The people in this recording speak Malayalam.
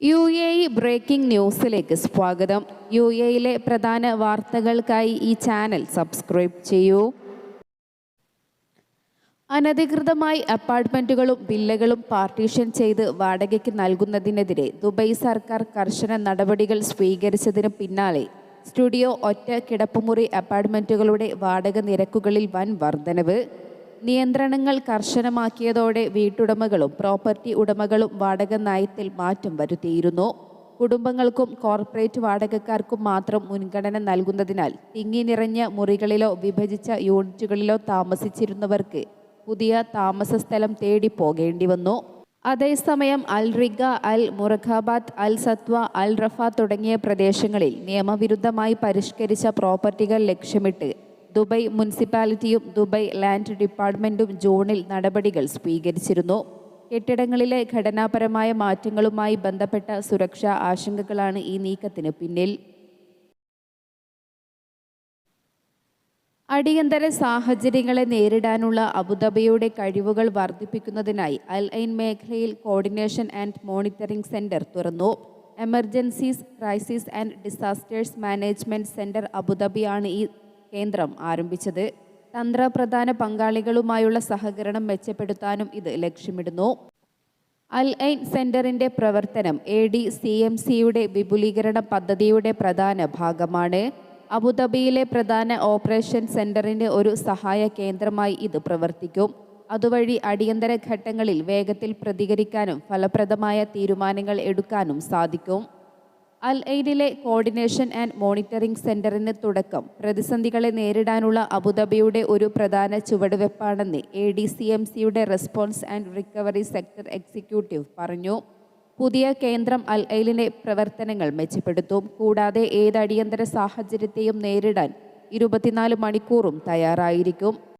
UAE ബ്രേക്കിംഗ് ന്യൂസിലേക്ക് സ്വാഗതം. UAEയിലെ പ്രധാന വാർത്തകൾക്കായി ഈ ചാനൽ സബ്സ്ക്രൈബ് ചെയ്യൂ. അനധികൃതമായി അപ്പാർട്ട്മെന്റുകളും വില്ലകളും പാർട്ടീഷൻ ചെയ്ത് വാടകയ്ക്ക് നൽകുന്നതിനെതിരെ ദുബായ് സർക്കാർ കർശന നടപടികൾ സ്വീകരിച്ചതിന് പിന്നാലെ സ്റ്റുഡിയോ ഒറ്റ കിടപ്പുമുറി അപ്പാർട്ട്മെന്റുകളുടെ വാടക നിരക്കുകളിൽ വൻ വർധനവ്. നിയന്ത്രണങ്ങൾ കർശനമാക്കിയതോടെ വീട്ടുടമകളും പ്രോപ്പർട്ടി ഉടമകളും വാടക നയത്തിൽ മാറ്റം വരുത്തിയിരുന്നു. കുടുംബങ്ങൾക്കും കോർപ്പറേറ്റ് വാടകക്കാർക്കും മാത്രം മുൻഗണന നൽകുന്നതിനാൽ തിങ്ങി നിറഞ്ഞ മുറികളിലോ വിഭജിച്ച യൂണിറ്റുകളിലോ താമസിച്ചിരുന്നവർക്ക് പുതിയ താമസ സ്ഥലം തേടി പോകേണ്ടി വന്നു. അതേസമയം അൽ റിഗ, അൽ മുറഖാബാത്ത്, അൽ സത്വ, അൽ റഫ തുടങ്ങിയ പ്രദേശങ്ങളിൽ നിയമവിരുദ്ധമായി പരിഷ്കരിച്ച പ്രോപ്പർട്ടികൾ ലക്ഷ്യമിട്ട് ദുബായ് മുനിസിപ്പാലിറ്റിയും ദുബായ് ലാൻഡ് ഡിപ്പാർട്ട്മെൻറ്റും ജൂണിൽ നടപടികൾ സ്വീകരിച്ചിരുന്നു. കെട്ടിടങ്ങളിലെ ഘടനാപരമായ മാറ്റങ്ങളുമായി ബന്ധപ്പെട്ട സുരക്ഷാ ആശങ്കകളാണ് ഈ നീക്കത്തിന് പിന്നിൽ. അടിയന്തര സാഹചര്യങ്ങളെ നേരിടാനുള്ള അബുദാബിയുടെ കഴിവുകൾ വർദ്ധിപ്പിക്കുന്നതിനായി അൽ ഐൻ മേഖലയിൽ കോർഡിനേഷൻ ആൻഡ് മോണിറ്ററിംഗ് സെന്റർ തുറന്നു. Emergencies, crisis and disasters management centre അബുദാബിയാണ് ഈ കേന്ദ്രം ആരംഭിച്ചത്. തന്ത്രപ്രധാന പങ്കാളികളുമായുള്ള സഹകരണം മെച്ചപ്പെടുത്താനും ഇത് ലക്ഷ്യമിടുന്നു. അൽ ഐൻ സെന്ററിന്റെ പ്രവർത്തനം ADCMCയുടെ വിപുലീകരണ പദ്ധതിയുടെ പ്രധാന ഭാഗമാണ്. അബുദാബിയിലെ പ്രധാന ഓപ്പറേഷൻ സെന്ററിന്റെ ഒരു സഹായ കേന്ദ്രമായി ഇത് പ്രവർത്തിക്കും. അതുവഴി അടിയന്തര ഘട്ടങ്ങളിൽ വേഗത്തിൽ പ്രതികരിക്കാനും ഫലപ്രദമായ തീരുമാനങ്ങൾ എടുക്കാനും സാധിക്കും. അൽ ഐനിലെ കോർഡിനേഷൻ ആൻഡ് മോണിറ്ററിംഗ് സെന്ററിന് തുടക്കം പ്രതിസന്ധികളെ നേരിടാനുള്ള അബുദാബിയുടെ ഒരു പ്രധാന ചുവടുവെപ്പാണെന്ന് ADCMCയുടെ response and recovery sector executive പറഞ്ഞു. പുതിയ കേന്ദ്രം അൽ ഐനിലെ പ്രവർത്തനങ്ങൾ മെച്ചപ്പെടുത്തും. കൂടാതെ ഏത് അടിയന്തര സാഹചര്യത്തെയും നേരിടാൻ 24 മണിക്കൂറും തയ്യാറായിരിക്കും.